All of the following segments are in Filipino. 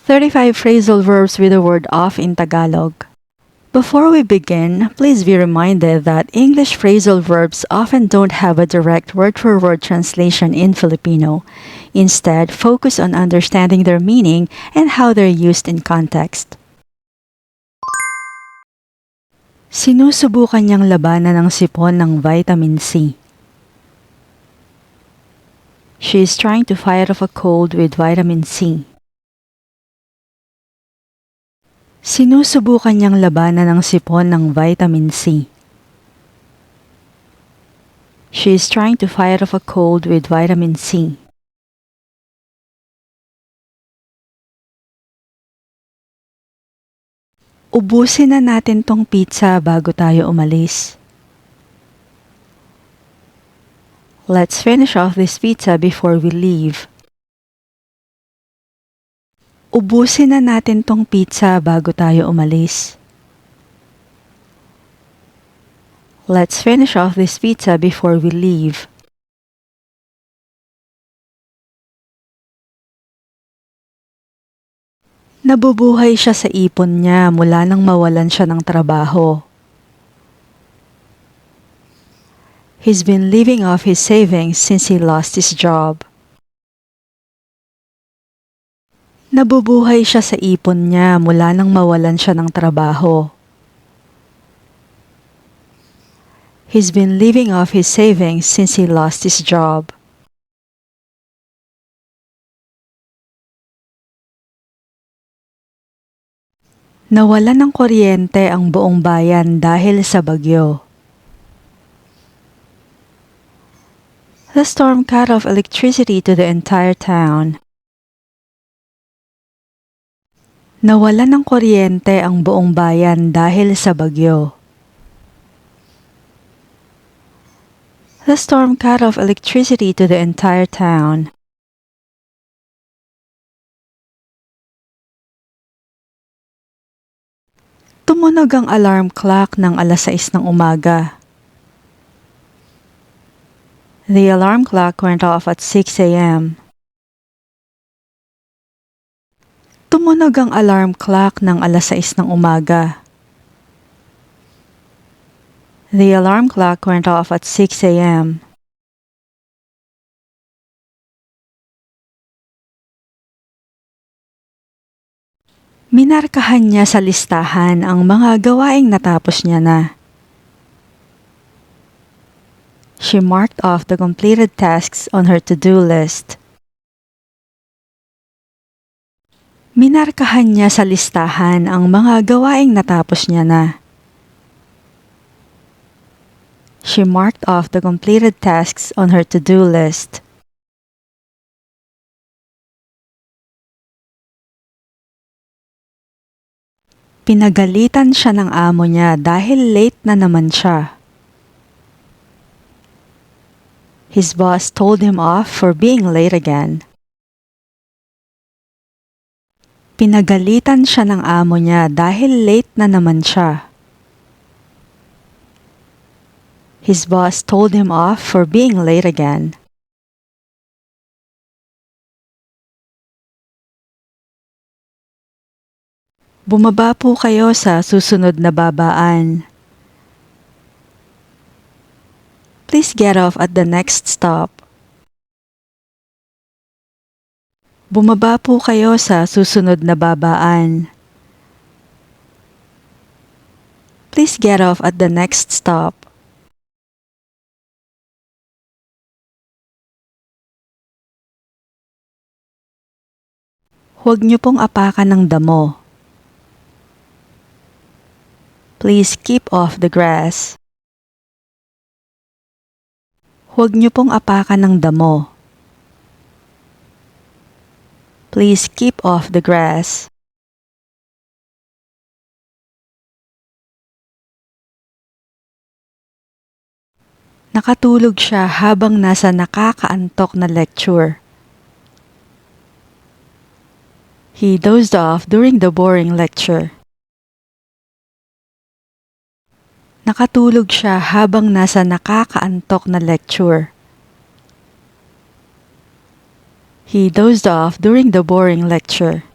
35 phrasal verbs with the word off in Tagalog. Before we begin, please be reminded that English phrasal verbs often don't have a direct word-for-word translation in Filipino. Instead, focus on understanding their meaning and how they're used in context. Sinusubukan niyang labanan ang sipon ng vitamin C. She is trying to fight off a cold with vitamin C. Sinusubukan niyang labanan ang sipon ng vitamin C. She is trying to fight off a cold with vitamin C. Ubusin na natin tong pizza bago tayo umalis. Let's finish off this pizza before we leave. Ubusin na natin tong pizza bago tayo umalis. Let's finish off this pizza before we leave. Nabubuhay siya sa ipon niya mula nang mawalan siya ng trabaho. He's been living off his savings since he lost his job. Nabubuhay siya sa ipon niya mula nang mawalan siya ng trabaho. He's been living off his savings since he lost his job. Nawalan ng kuryente ang buong bayan dahil sa bagyo. The storm cut off electricity to the entire town. Nawalan ng kuryente ang buong bayan dahil sa bagyo. The storm cut off electricity to the entire town. Tumunog ang alarm clock ng 6:00 ng umaga. The alarm clock went off at 6 a.m. Tumunog ang alarm clock ng 6:00 ng umaga. The alarm clock went off at 6 a.m. Minarkahan niya sa listahan ang mga gawaing natapos niya na. She marked off the completed tasks on her to-do list. Minarkahan niya sa listahan ang mga gawaing natapos niya na. She marked off the completed tasks on her to-do list. Pinagalitan siya ng amo niya dahil late na naman siya. His boss told him off for being late again. Pinagalitan siya ng amo niya dahil late na naman siya. His boss told him off for being late again. Bumaba po kayo sa susunod na babaan. Please get off at the next stop. Bumaba po kayo sa susunod na babaan. Please get off at the next stop. Huwag niyo pong apakan ng damo. Please keep off the grass. Huwag niyo pong apakan ng damo. Please keep off the grass. Nakatulog siya habang nasa nakakaantok na lecture. He dozed off during the boring lecture. Nakatulog siya habang nasa nakakaantok na lecture. He dozed off during the boring lecture.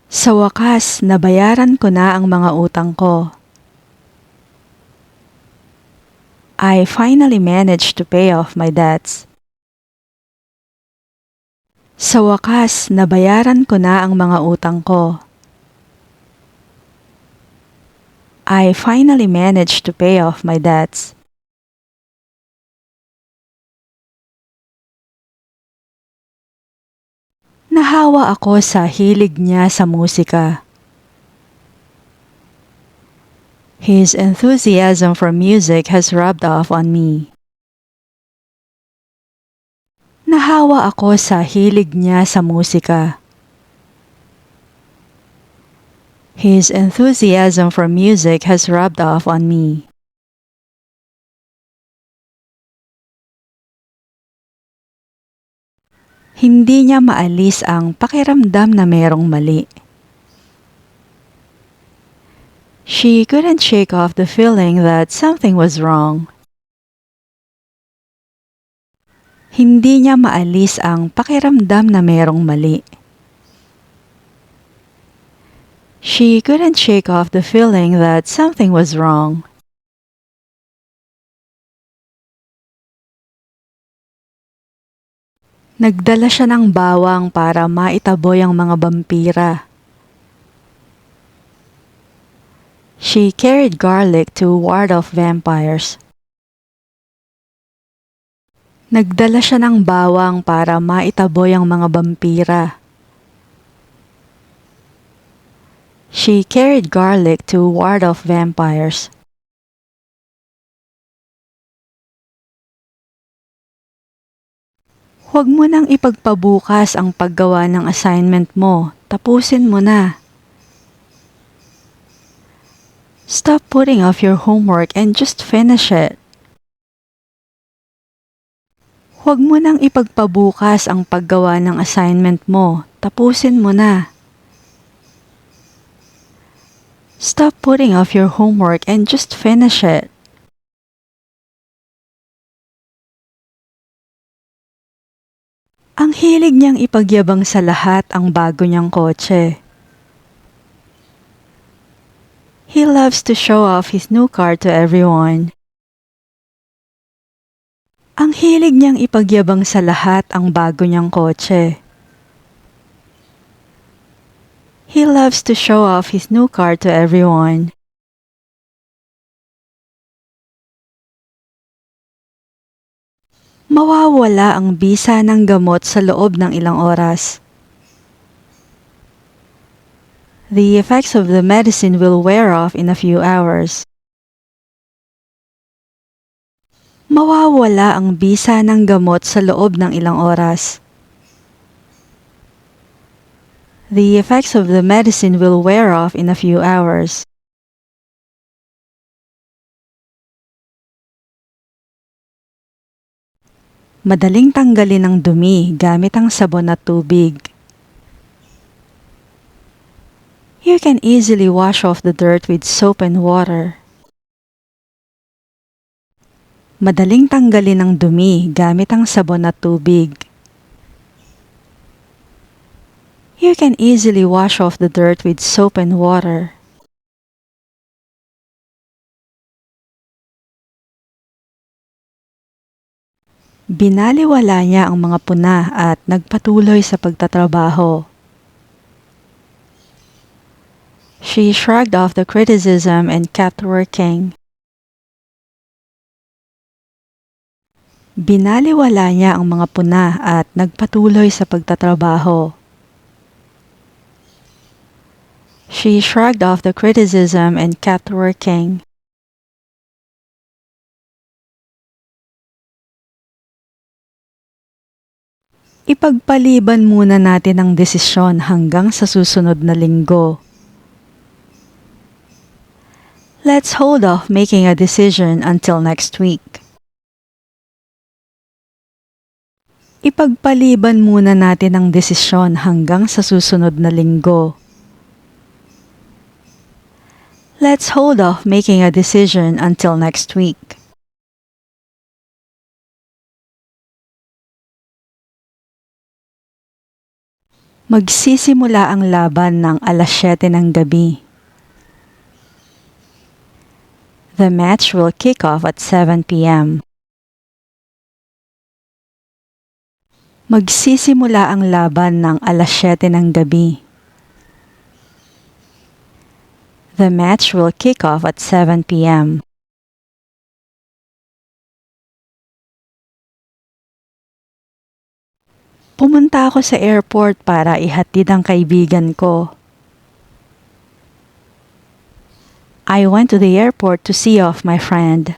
Sa wakas, nabayaran ko na ang mga utang ko. I finally managed to pay off my debts. Sa wakas, nabayaran ko na ang mga utang ko. I finally managed to pay off my debts. Nahawa ako sa hilig niya sa musika. His enthusiasm for music has rubbed off on me. Nahawa ako sa hilig niya sa musika. His enthusiasm for music has rubbed off on me. Hindi niya maalis ang pakiramdam na merong mali. She couldn't shake off the feeling that something was wrong. Hindi niya maalis ang pakiramdam na merong mali. She couldn't shake off the feeling that something was wrong. Nagdala siya ng bawang para maitaboy ang mga bampira. She carried garlic to ward off vampires. Nagdala siya ng bawang para maitaboy ang mga bampira. She carried garlic to ward off vampires. Huwag mo nang ipagpabukas ang paggawa ng assignment mo. Tapusin mo na. Stop putting off your homework and just finish it. Huwag mo nang ipagpabukas ang paggawa ng assignment mo. Tapusin mo na. Stop putting off your homework and just finish it. Ang hilig niyang ipagyabang sa lahat ang bago niyang kotse. He loves to show off his new car to everyone. Ang hilig niyang ipagyabang sa lahat ang bago niyang kotse. He loves to show off his new car to everyone. Mawawala ang bisa ng gamot sa loob ng ilang oras. The effects of the medicine will wear off in a few hours. Mawawala ang bisa ng gamot sa loob ng ilang oras. The effects of the medicine will wear off in a few hours. Madaling tanggalin ang dumi gamit ang sabon at tubig. You can easily wash off the dirt with soap and water. Madaling tanggalin ang dumi gamit ang sabon at tubig. You can easily wash off the dirt with soap and water. Binaliwala niya ang mga puna at nagpatuloy sa pagtatrabaho. She shrugged off the criticism and kept working. Binaliwala niya ang mga puna at nagpatuloy sa pagtatrabaho. She shrugged off the criticism and kept working. Ipagpaliban muna natin ang desisyon hanggang sa susunod na linggo. Let's hold off making a decision until next week. Ipagpaliban muna natin ang desisyon hanggang sa susunod na linggo. Let's hold off making a decision until next week. Magsisimula ang laban ng 7:00 ng gabi. The match will kick off at 7 p.m. Magsisimula ang laban ng 7:00 ng gabi. The match will kick off at 7 p.m. Pumunta ako sa airport para ihatid ang kaibigan ko. I went to the airport to see off my friend.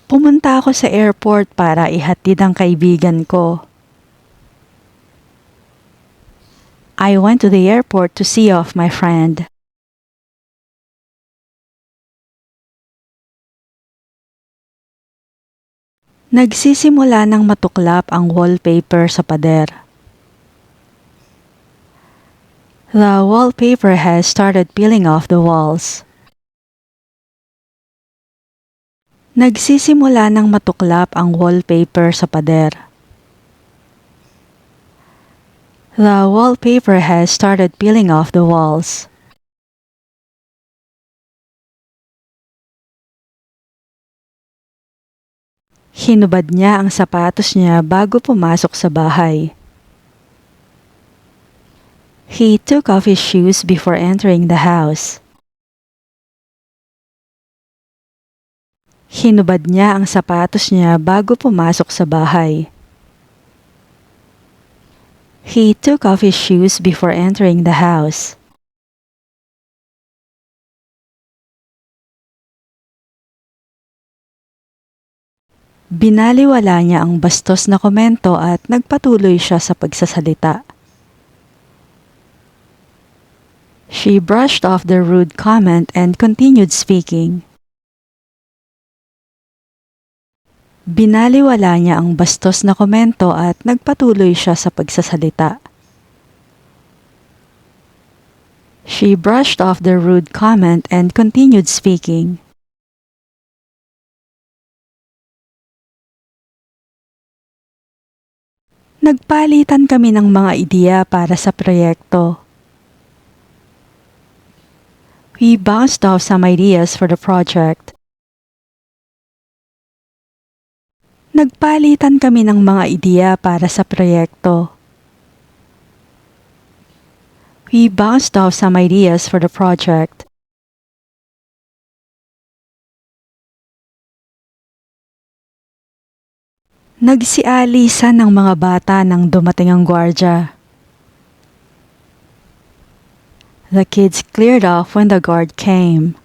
Pumunta ako sa airport para ihatid ang kaibigan ko. I went to the airport to see off my friend. Nagsisimula ng matuklap ang wallpaper sa pader. The wallpaper has started peeling off the walls. Nagsisimula ng matuklap ang wallpaper sa pader. The wallpaper has started peeling off the walls. Hinubad niya ang sapatos niya bago pumasok sa bahay. He took off his shoes before entering the house. Hinubad niya ang sapatos niya bago pumasok sa bahay. He took off his shoes before entering the house. Binaliwala niya ang bastos na komento at nagpatuloy siya sa pagsasalita. She brushed off the rude comment and continued speaking. Binaliwala niya ang bastos na komento at nagpatuloy siya sa pagsasalita. She brushed off the rude comment and continued speaking. Nagpalitan kami ng mga ideya para sa proyekto. We bounced off some ideas for the project. Nagpalitan kami ng mga ideya para sa proyekto. We bounced off some ideas for the project. Nagsialisan ng mga bata nang dumating ang gwardya. The kids cleared off when the guard came.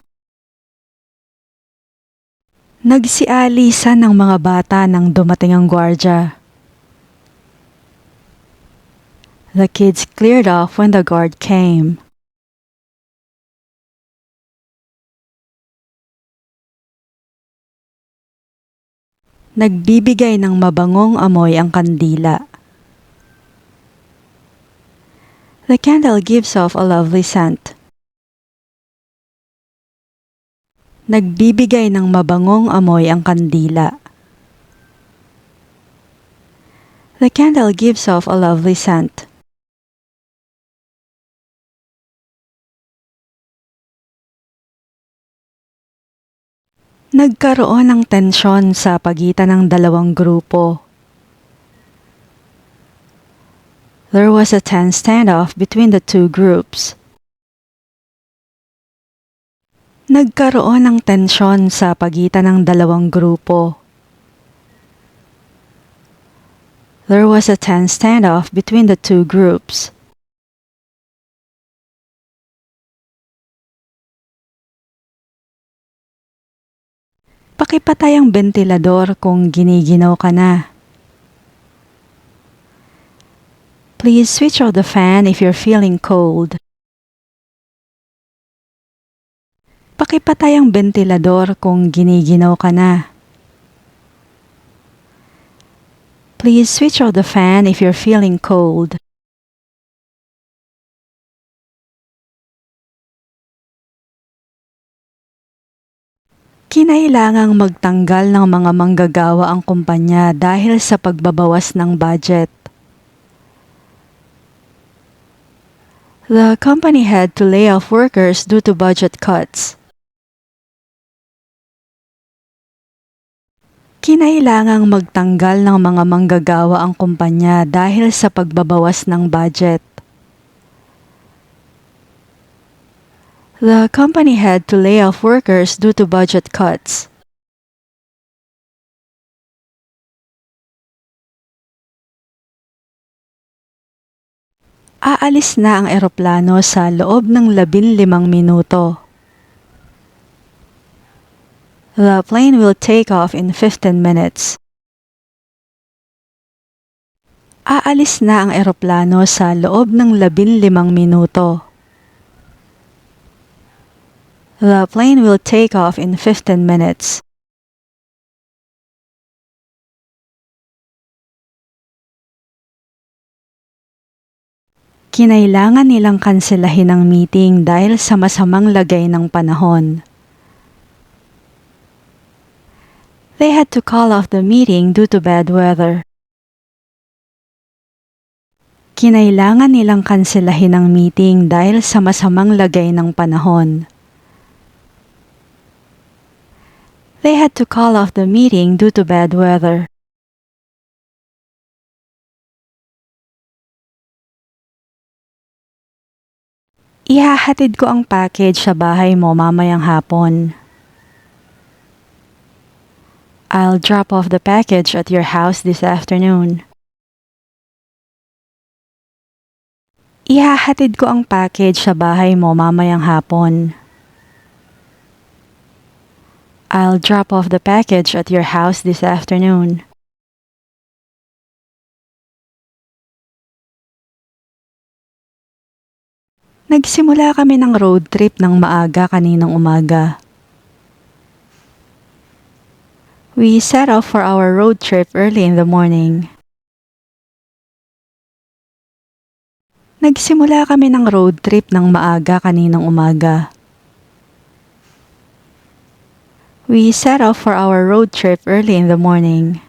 Nagsialisan ng mga bata nang dumating ang gwardya. The kids cleared off when the guard came. Nagbibigay ng mabangong amoy ang kandila. The candle gives off a lovely scent. Nagbibigay ng mabangong amoy ang kandila. The candle gives off a lovely scent. Nagkaroon ng tensyon sa pagitan ng dalawang grupo. There was a tense standoff between the two groups. Nagkaroon ng tensyon sa pagitan ng dalawang grupo. There was a tense standoff between the two groups. Pakipatay ang bentilador kung giniginaw ka na. Please switch off the fan if you're feeling cold. Pakipatay ang bentilador kung giniginaw ka na. Please switch off the fan if you're feeling cold. Kinailangang magtanggal ng mga manggagawa ang kumpanya dahil sa pagbabawas ng budget. The company had to lay off workers due to budget cuts. Kinailangang magtanggal ng mga manggagawa ang kumpanya dahil sa pagbabawas ng budget. The company had to lay off workers due to budget cuts. Aalis na ang eroplano sa loob ng 15 minuto. The plane will take off in 15 minutes. Aalis na ang eroplano sa loob ng 15 minuto. The plane will take off in 15 minutes. Kinailangan nilang kanselahin ang meeting dahil sa masamang lagay ng panahon. They had to call off the meeting due to bad weather. Kinailangan nilang kanselahin ang meeting dahil sa masamang lagay ng panahon. They had to call off the meeting due to bad weather. Ihahatid ko ang package sa bahay mo mamayang hapon. I'll drop off the package at your house this afternoon. Ihahatid ko ang package sa bahay mo mamayang hapon. I'll drop off the package at your house this afternoon. Nagsimula kami ng road trip ng maaga kaninang umaga. We set off for our road trip early in the morning. Nagsimula kami ng road trip ng maaga kaninang umaga. We set off for our road trip early in the morning.